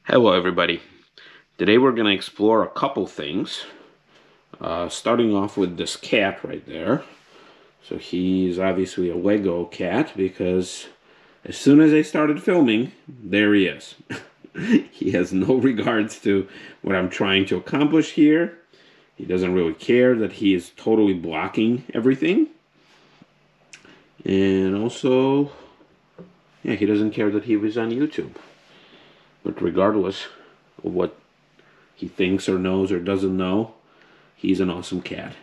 Hello everybody. Today we're going to explore a couple things, starting off with this cat right there. So he's obviously a Lego cat because as soon as I started filming, there he is. He has no regards to what I'm trying to accomplish here. He doesn't really care that he is totally blocking everything. And also, yeah, he doesn't care that he was on YouTube. But regardless of what he thinks or knows or doesn't know, he's an awesome cat.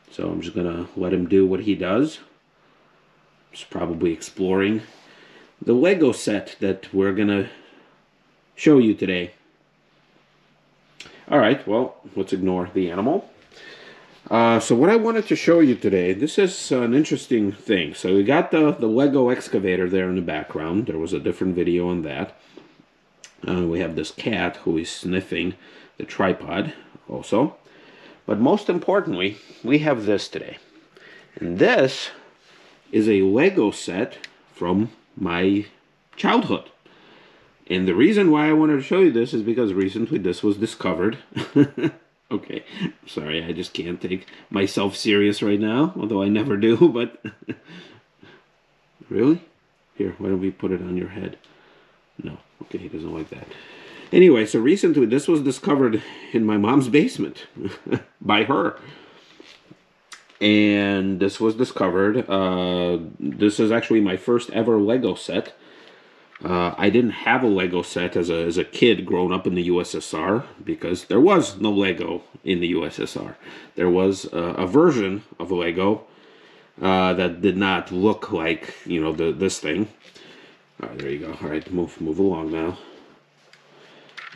So I'm just gonna let him do what he does. He's probably exploring the Lego set that we're gonna show you today. Alright, well, let's ignore the animal. So what I wanted to show you today, this is an interesting thing. So we got the Lego excavator there in the background. There was a different video on that. We have this cat who is sniffing the tripod also. But most importantly, we have this today. And this is a Lego set from my childhood. And the reason why I wanted to show you this is because recently this was discovered. Okay, sorry, I just can't take myself serious right now, although I never do, but... Really? Here, why don't we put it on your head? No, okay, he doesn't like that. Anyway, so recently this was discovered in my mom's basement by her. And this was discovered. This is actually my first ever Lego set. I didn't have a Lego set as a kid growing up in the USSR because there was no Lego in the USSR. There was a version of Lego that did not look like, you know, this thing. All right, there you go. All right, move along now.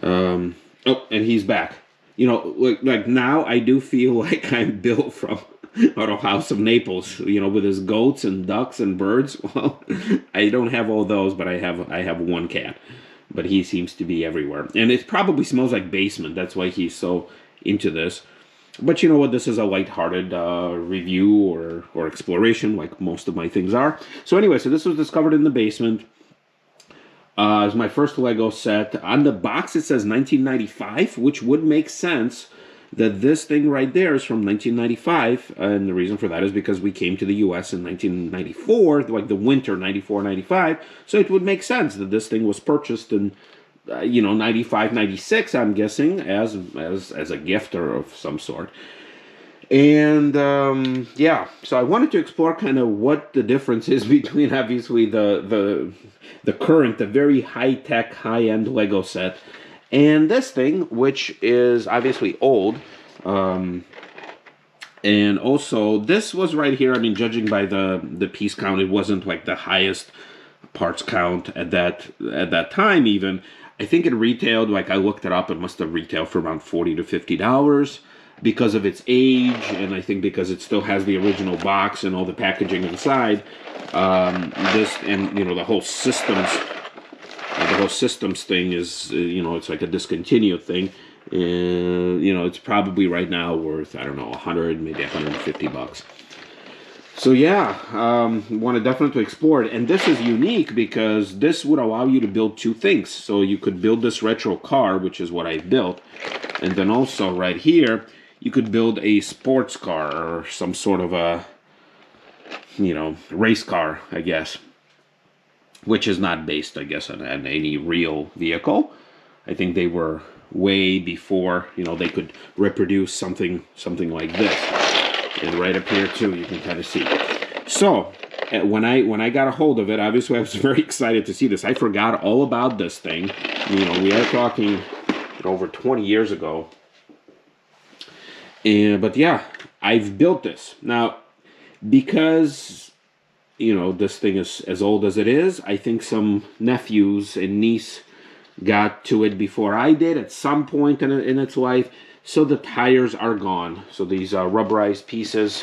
Oh, and he's back. You know, like now I do feel like I'm built from Auto House of Naples. You know, with his goats and ducks and birds. Well, I don't have all those, but I have one cat. But he seems to be everywhere, and it probably smells like basement. That's why he's so into this. But you know what? This is a lighthearted review or exploration, like most of my things are. So anyway, so this was discovered in the basement. It's my first Lego set. On the box it says 1995, which would make sense that this thing right there is from 1995. And the reason for that is because we came to the US in 1994, like the winter 94-95. So it would make sense that this thing was purchased in, you know, 95, 96, I'm guessing, as a gift or of some sort. And yeah, so I wanted to explore kind of what the difference is between obviously the current, the very high-tech, high-end Lego set, and this thing, which is obviously old. And also, this was right here. I mean, judging by the piece count, it wasn't like the highest parts count at that time. Even I think it retailed, like I looked it up, it must have retailed for around $40 to $50. Because of its age, and I think because it still has the original box and all the packaging inside, this, and you know, the whole systems thing is, you know, it's like a discontinued thing. You know, it's probably right now worth, I don't know, 100, maybe $150. So yeah, want to definitely explore it. And this is unique because this would allow you to build two things. So you could build this retro car, which is what I built, and then also right here, you could build a sports car or some sort of a, you know, race car, I guess, which is not based, I guess, on any real vehicle. I think they were way before, you know, they could reproduce something like this. And right up here too, you can kind of see. So when I got a hold of it, obviously I was very excited to see this. I forgot all about this thing. You know, we are talking over 20 years ago. But yeah, I've built this. Now, because, you know, this thing is as old as it is, I think some nephews and niece got to it before I did at some point in its life. So the tires are gone. So these rubberized pieces,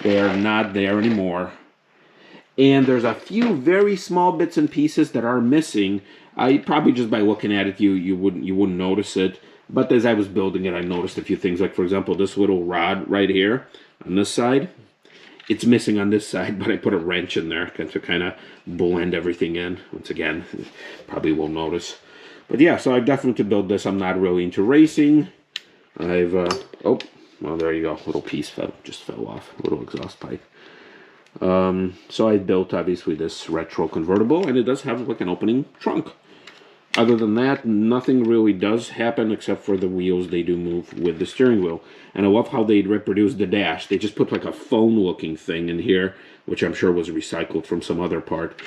they are not there anymore. And there's a few very small bits and pieces that are missing. Probably just by looking at it, you wouldn't notice it. But as I was building it, I noticed a few things. Like, for example, this little rod right here on this side. It's missing on this side, but I put a wrench in there to kind of blend everything in. Once again, probably won't notice. But yeah, so I've definitely to build this. I'm not really into racing. I've, oh, well, there you go. Little piece just fell off. Little exhaust pipe. So I built, obviously, this retro convertible, and it does have like an opening trunk. Other than that, nothing really does happen except for the wheels. They do move with the steering wheel. And I love how they reproduced the dash. They just put like a phone-looking thing in here, which I'm sure was recycled from some other part.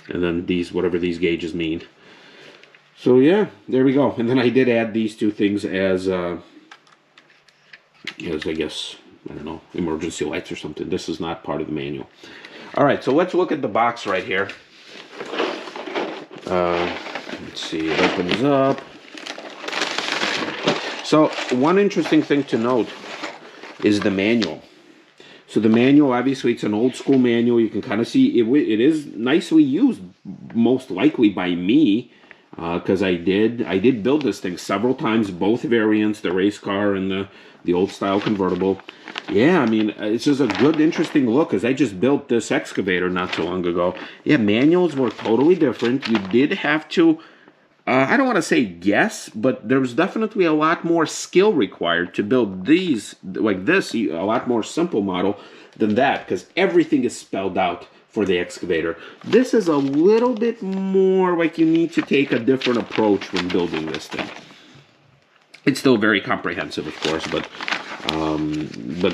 And then these, whatever these gauges mean. So yeah, there we go. And then I did add these two things as I guess, I don't know, emergency lights or something. This is not part of the manual. All right, so let's look at the box right here. Let's see, it opens up. So one interesting thing to note is the manual. So the manual, obviously, it's an old school manual. You can kind of see it is nicely used, most likely by me, because I did build this thing several times, both variants, the race car and the old style convertible. Yeah, I mean, it's just a good, interesting look, because I just built this excavator not too long ago. Yeah, manuals were totally different. You did have to, I don't want to say guess, but there was definitely a lot more skill required to build these, like this, a lot more simple model than that, because everything is spelled out for the excavator. This is a little bit more like you need to take a different approach when building this thing. It's still very comprehensive, of course, but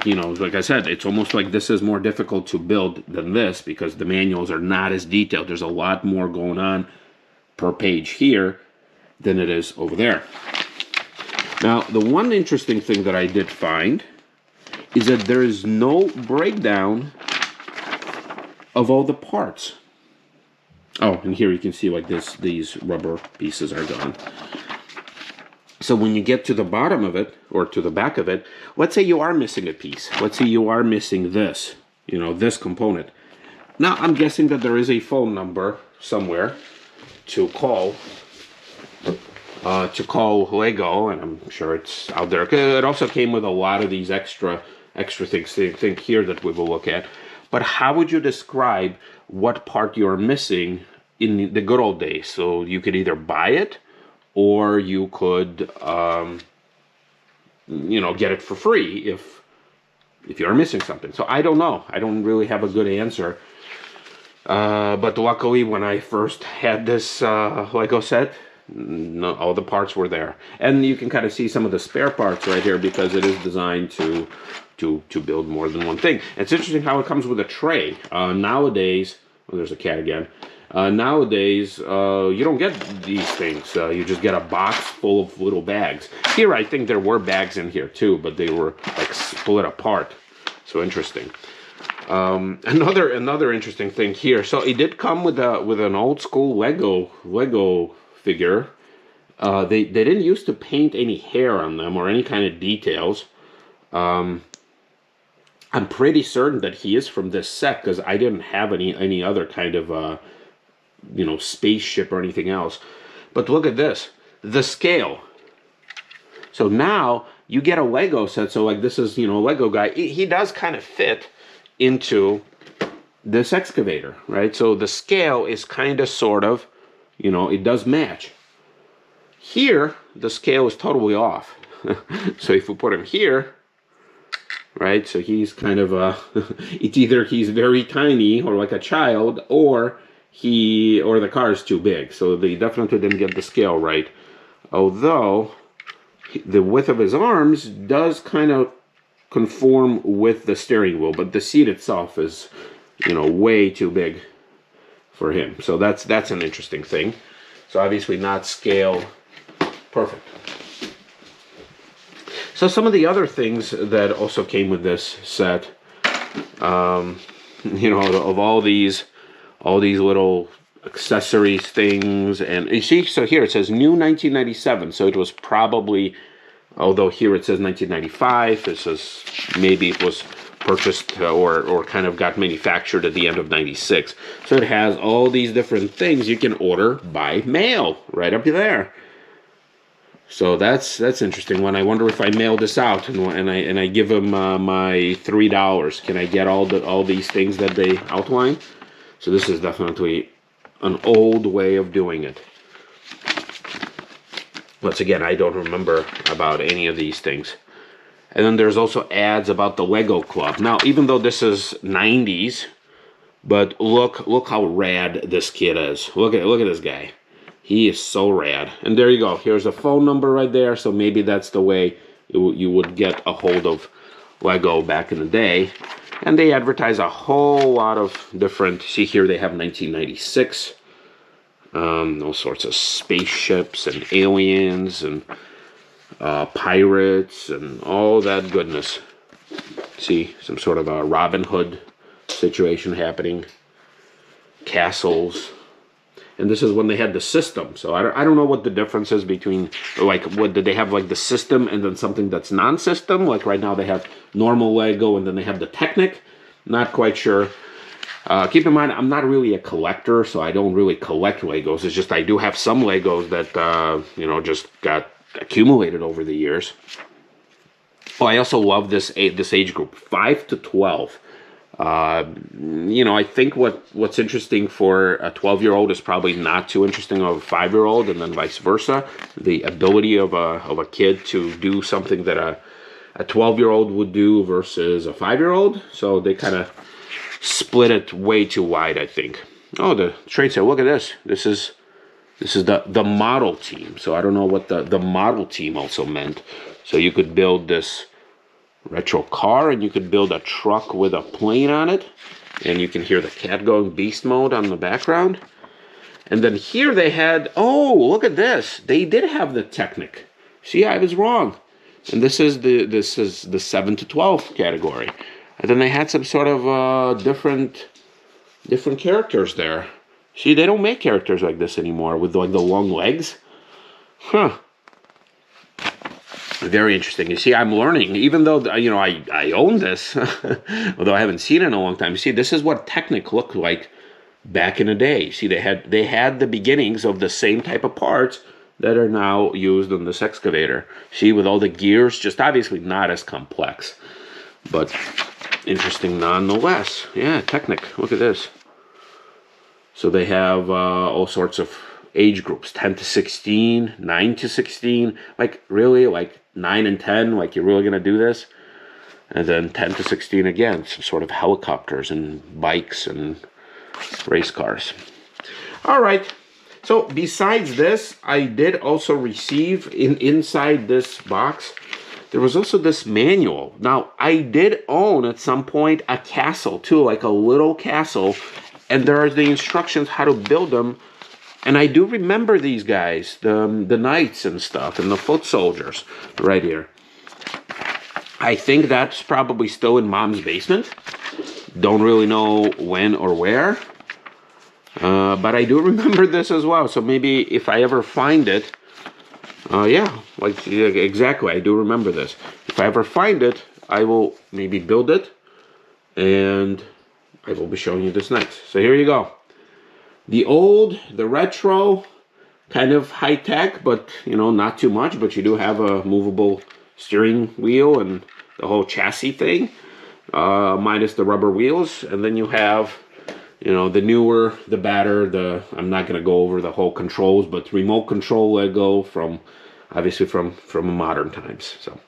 you know, like I said, it's almost like this is more difficult to build than this because the manuals are not as detailed. There's a lot more going on per page here than it is over there. Now, the one interesting thing that I did find is that there is no breakdown of all the parts. Oh, and here you can see like this, these rubber pieces are gone. So when you get to the bottom of it, or to the back of it, let's say you are missing a piece. Let's say you are missing this, you know, this component. Now, I'm guessing that there is a phone number somewhere to call Lego, and I'm sure it's out there. It also came with a lot of these extra things here that we will look at. But how would you describe what part you're missing in the good old days? So you could either buy it, or you could, you know, get it for free if you're missing something. So I don't know. I don't really have a good answer. But luckily, when I first had this Lego set, no, all the parts were there. And you can kind of see some of the spare parts right here because it is designed to build more than one thing. It's interesting how it comes with a tray. Nowadays, oh, there's a cat again. Nowadays, you don't get these things. You just get a box full of little bags. Here, I think there were bags in here too, but they were like split apart. So interesting. Another interesting thing here. So it did come with an old school Lego figure. They didn't used to paint any hair on them or any kind of details. I'm pretty certain that he is from this set because I didn't have any other kind of you know, spaceship or anything else. But look at this, the scale. So now you get a Lego set. So like this is, you know, a Lego guy. He does kind of fit into this excavator, right? So the scale is kind of sort of, you know, it does match. Here, the scale is totally off. So if we put him here, right? So he's kind of it's either he's very tiny or like a child, or the car is too big. So they definitely didn't get the scale right. Although the width of his arms does kind of conform with the steering wheel, but the seat itself is, you know, way too big for him. So that's an interesting thing. So obviously not scale perfect. So some of the other things that also came with this set, you know, of all these little accessories things, and you see, so here it says new 1997, so it was probably, although here it says 1995, it says maybe it was purchased or kind of got manufactured at the end of 96. So it has all these different things you can order by mail right up there. So that's interesting one. I wonder if I mail this out and I give them my $3. Can I get all these things that they outline? So this is definitely an old way of doing it. Once again, I don't remember about any of these things. And then there's also ads about the Lego Club. Now, even though this is 90s, but look how rad this kid is. Look at this guy. He is so rad. And there you go. Here's a phone number right there. So maybe that's the way you would get a hold of Lego back in the day. And they advertise a whole lot of different. See here, they have 1996. All sorts of spaceships and aliens and pirates and all that goodness. See, some sort of a Robin Hood situation happening. Castles. And this is when they had the system. So I don't know what the difference is between, like, what did they have, like the system and then something that's non-system? Like right now they have normal Lego and then they have the Technic. Not quite sure. Keep in mind, I'm not really a collector, so I don't really collect Legos. It's just I do have some Legos that, you know, just got accumulated over the years. Oh, I also love this age group, 5 to 12. You know, I think what's interesting for a 12-year-old is probably not too interesting of a 5-year-old, and then vice versa. The ability of a kid to do something that a 12-year-old would do versus a 5-year-old. So they kind of split it way too wide, I think. Oh, the trade sale. Look at this. This is the model team. So I don't know what the model team also meant. So you could build this retro car, and you could build a truck with a plane on it, and you can hear the cat going beast mode on the background. And then here they had, oh, look at this, they did have the Technic. See, I was wrong. And this is the 7 to 12 category. And then they had some sort of different characters there. See, they don't make characters like this anymore with like the long legs. Huh. Very interesting. You see, I'm learning, even though, you know, I own this, although I haven't seen it in a long time. You see, this is what Technic looked like back in the day. You see, they had the beginnings of the same type of parts that are now used on this excavator. See, with all the gears, just obviously not as complex, but interesting nonetheless. Yeah, Technic. Look at this. So they have all sorts of age groups, 10 to 16, 9 to 16, like really, like 9 and 10, like you're really gonna do this? And then 10 to 16 again, some sort of helicopters and bikes and race cars. All right, so besides this, I did also receive inside this box, there was also this manual. Now, I did own at some point a castle too, like a little castle, and there are the instructions how to build them. And I do remember these guys, the knights and stuff, and the foot soldiers right here. I think that's probably still in Mom's basement. Don't really know when or where. But I do remember this as well. So maybe if I ever find it, yeah, like exactly, I do remember this. If I ever find it, I will maybe build it, and I will be showing you this next. So here you go. The retro, kind of high-tech, but, you know, not too much, but you do have a movable steering wheel and the whole chassis thing, minus the rubber wheels. And then you have, you know, the newer, the better, I'm not going to go over the whole controls, but remote control Lego obviously from modern times. So,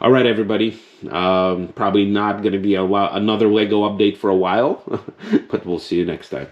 all right, everybody. Probably not going to be another Lego update for a while, but we'll see you next time.